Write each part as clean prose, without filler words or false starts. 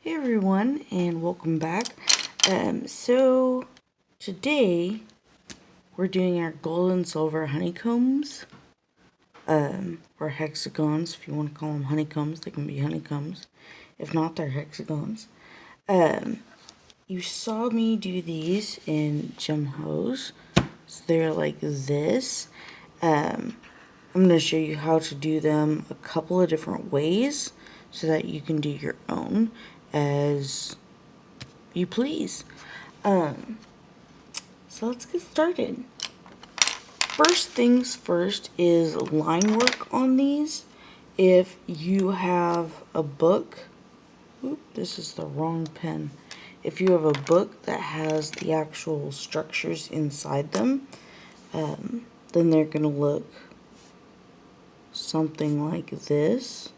Hey everyone, and welcome back. So today we're doing our gold and silver honeycombs, or hexagons. If you want to call them honeycombs, they can be honeycombs. If not, they're hexagons. You saw me do these in gem hose, so they're like this. I'm going to show you how to do them a couple of different ways so that you can do your own as you please. So let's get started. First things first is line work on these. If you have a book, this is the wrong pen. If you have a book that has the actual structures inside them, then they're going to look something like this.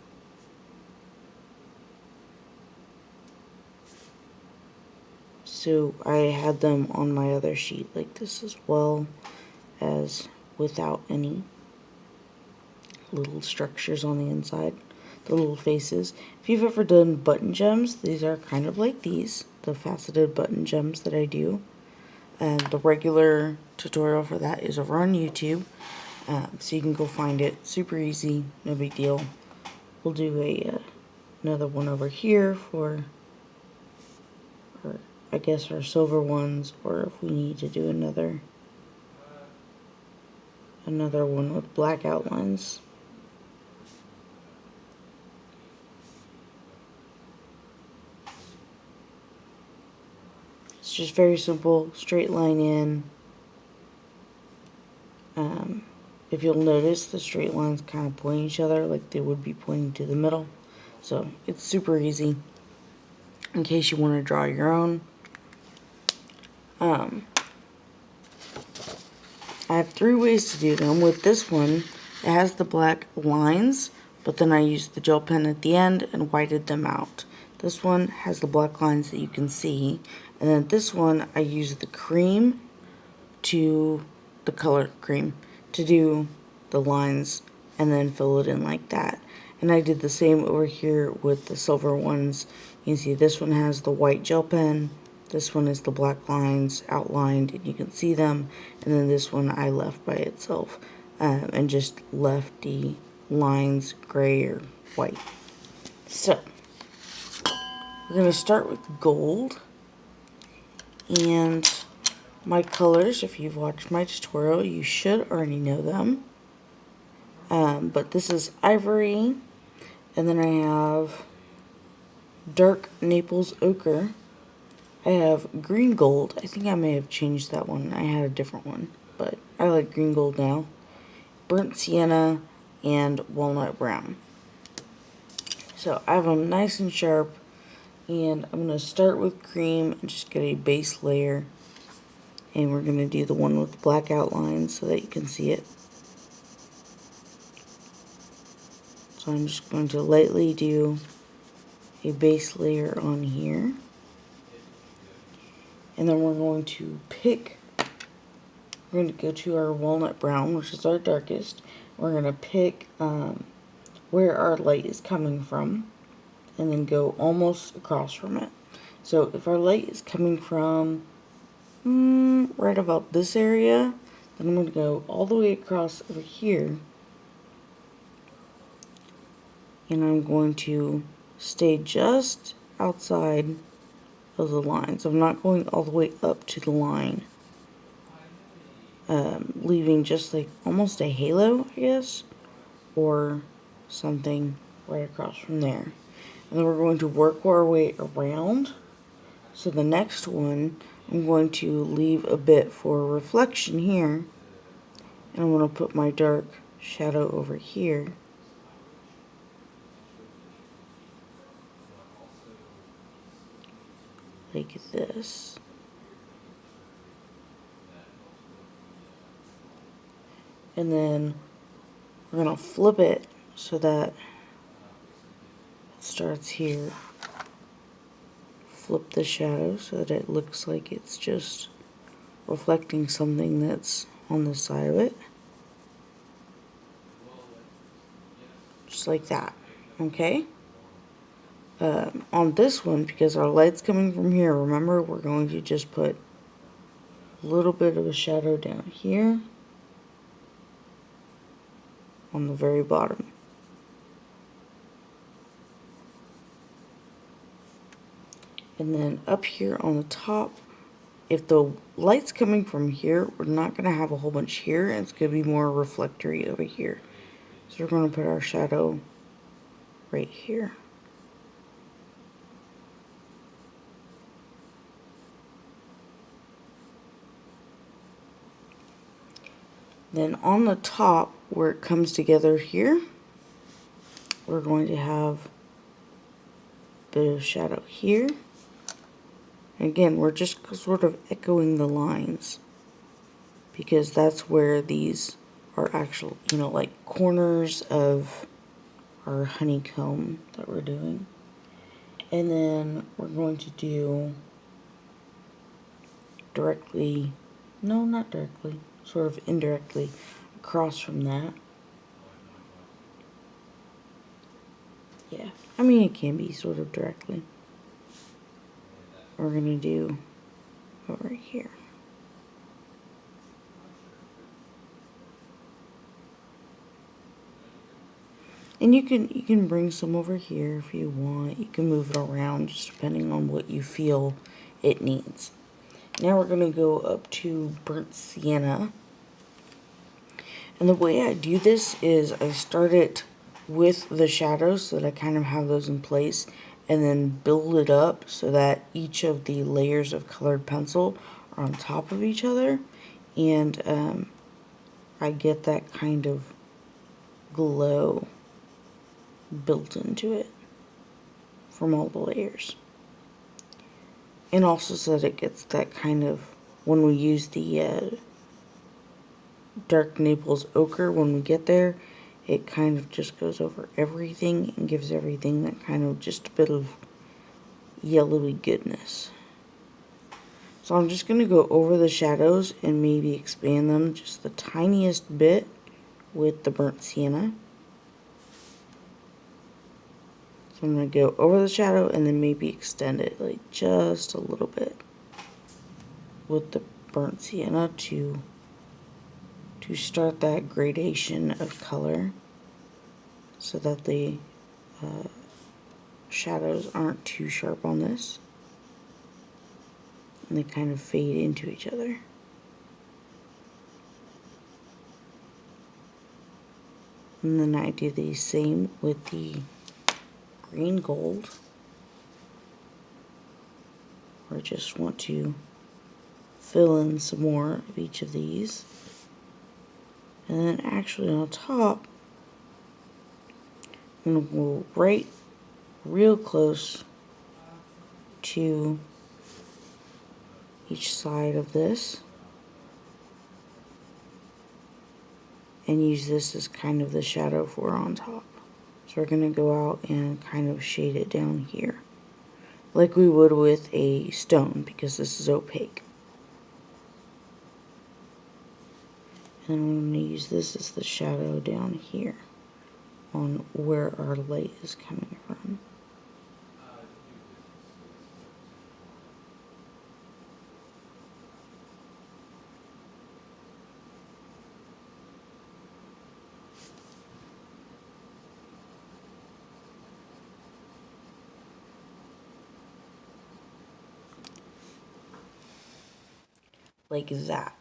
So I had them on my other sheet like this as well as without any little structures on the inside, the little faces. If you've ever done button gems, these are kind of like these, the faceted button gems that I do. And the regular tutorial for that is over on YouTube, so you can go find it. Super easy, no big deal. We'll do another one over here for I guess our silver ones, or if we need to do another one with black outlines. It's just very simple, straight line in. If you'll notice, the straight lines kind of point each other like they would be pointing to the middle. So it's super easy in case you want to draw your own. I have 3 ways to do them. With this one, it has the black lines, but then I used the gel pen at the end and whited them out. This one has the black lines that you can see, and then this one I used the cream to the color cream to do the lines and then fill it in like that. And I did the same over here with the silver ones. You can see this one has the white gel pen, this one is the black lines outlined and you can see them, and then this one I left by itself and just left the lines gray or white. So we're going to start with gold, and my colors, if you've watched my tutorial, you should already know them. But this is ivory, and then I have dark Naples ochre. I have green gold. I think I may have changed that one. I had a different one, but I like green gold now. Burnt sienna and walnut brown. So I have them nice and sharp, and I'm going to start with cream and just get a base layer. And we're going to do the one with black outlines so that you can see it. So I'm just going to lightly do a base layer on here. And then we're going to go to our walnut brown, which is our darkest. We're going to pick where our light is coming from and then go almost across from it. So if our light is coming from right about this area, then I'm going to go all the way across over here. And I'm going to stay just outside of the lines. I'm not going all the way up to the line. Leaving just like almost a halo, I guess, or something right across from there. And then we're going to work our way around. So the next one, I'm going to leave a bit for reflection here. And I'm going to put my dark shadow over here. Like this. And then we're going to flip it so that it starts here. Flip the shadow so that it looks like it's just reflecting something that's on the side of it. Just like that, okay? on this one, because our light's coming from here, remember, we're going to just put a little bit of a shadow down here on the very bottom. And then up here on the top, if the light's coming from here, we're not going to have a whole bunch here, and it's going to be more reflectory over here. So we're going to put our shadow right here. Then on the top, where it comes together here, we're going to have a bit of shadow here. And again, we're just sort of echoing the lines, because that's where these are actual, like corners of our honeycomb that we're doing. And then we're going to do directly, no, not directly, sort of indirectly across from that. Yeah, I mean, it can be sort of directly. We're going to do over here. And you can bring some over here if you want. You can move it around just depending on what you feel it needs. Now we're going to go up to burnt sienna. And the way I do this is I start it with the shadows so that I kind of have those in place, and then build it up so that each of the layers of colored pencil are on top of each other, and I get that kind of glow built into it from all the layers. And also so that it gets that kind of, when we use the dark Naples ochre, when we get there, it kind of just goes over everything and gives everything that kind of just a bit of yellowy goodness. So I'm just going to go over the shadows and maybe expand them just the tiniest bit with the burnt sienna. So I'm going to go over the shadow and then maybe extend it like just a little bit with the burnt sienna to start that gradation of color so that the shadows aren't too sharp on this and they kind of fade into each other. And then I do the same with the green gold, where I just want to fill in some more of each of these. And then actually on top, I'm going to go right real close to each side of this and use this as kind of the shadow for on top. So we're going to go out and kind of shade it down here like we would with a stone, because this is opaque. And I'm going to use this as the shadow down here on where our light is coming from. Like that.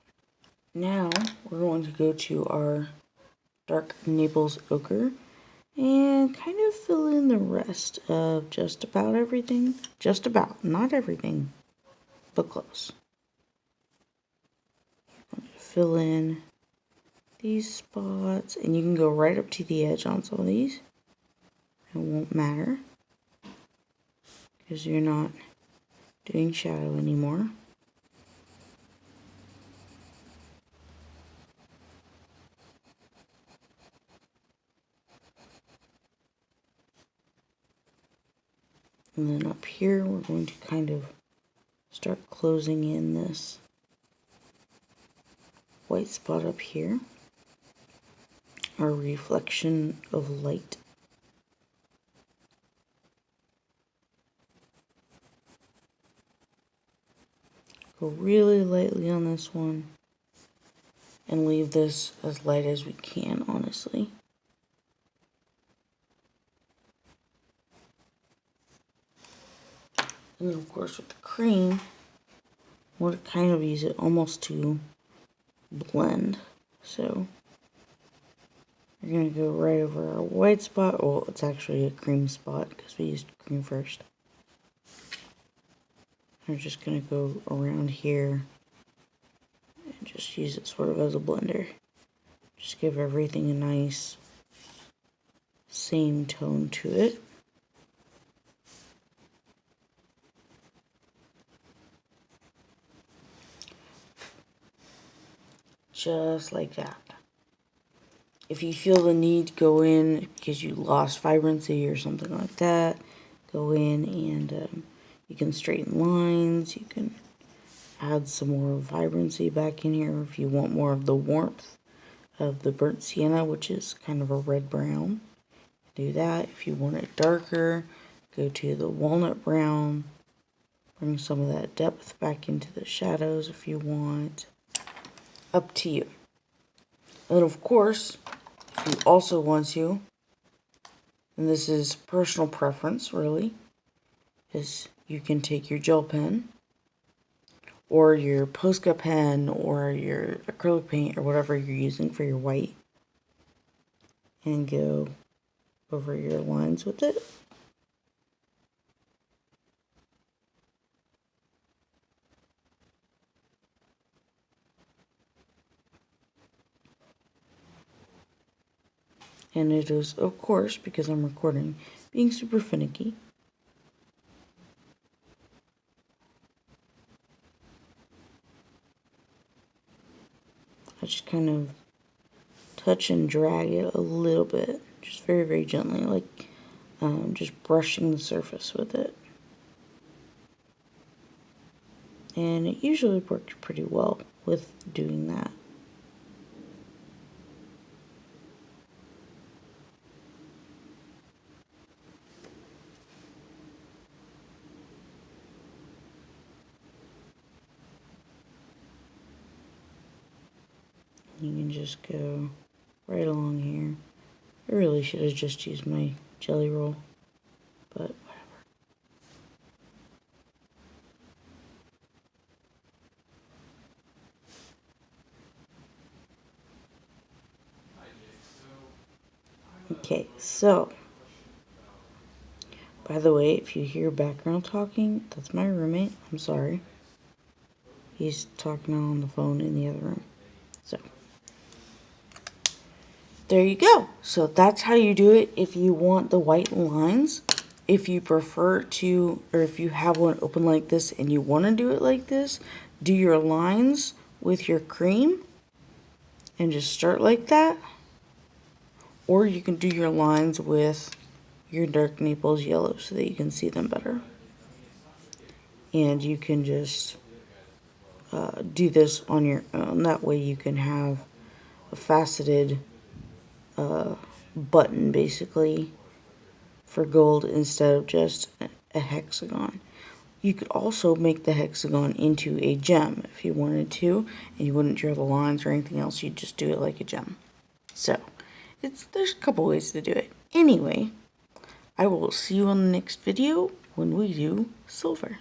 Now we're going to go to our dark Naples ochre and kind of fill in the rest of just about everything. Just about, not everything, but close. Fill in these spots, and you can go right up to the edge on some of these. It won't matter because you're not doing shadow anymore. And then up here, we're going to kind of start closing in this white spot up here, our reflection of light. Go really lightly on this one. And leave this as light as we can, honestly. And then of course with the cream, we'll kind of use it almost to blend. So we're going to go right over our white spot. Well, it's actually a cream spot because we used cream first. We're just going to go around here and just use it sort of as a blender. Just give everything a nice same tone to it. Just like that. If you feel the need to go in because you lost vibrancy or something like that, go in and you can straighten lines. You can add some more vibrancy back in here if you want more of the warmth of the burnt sienna, which is kind of a red brown. Do that. If you want it darker, go to the walnut brown. Bring some of that depth back into the shadows if you want. Up to you. And of course, if you also want to, and this is personal preference really, is you can take your gel pen or your Posca pen or your acrylic paint or whatever you're using for your white and go over your lines with it. And it is, of course, because I'm recording, being super finicky. I just kind of touch and drag it a little bit, just very, very gently, like just brushing the surface with it. And it usually works pretty well with doing that. You can just go right along here. I really should have just used my jelly roll, but whatever. Okay, so, by the way, if you hear background talking, that's my roommate. I'm sorry. He's talking on the phone in the other room. So, there you go. So that's how you do it if you want the white lines. If you prefer to, or if you have one open like this and you want to do it like this, do your lines with your cream and just start like that. Or you can do your lines with your dark Naples yellow so that you can see them better. And you can just do this on your own. That way you can have a faceted button basically for gold instead of just a hexagon. You could also make the hexagon into a gem if you wanted to, and you wouldn't draw the lines or anything else. You'd just do it like a gem. So there's a couple ways to do it. Anyway, I will see you on the next video when we do silver.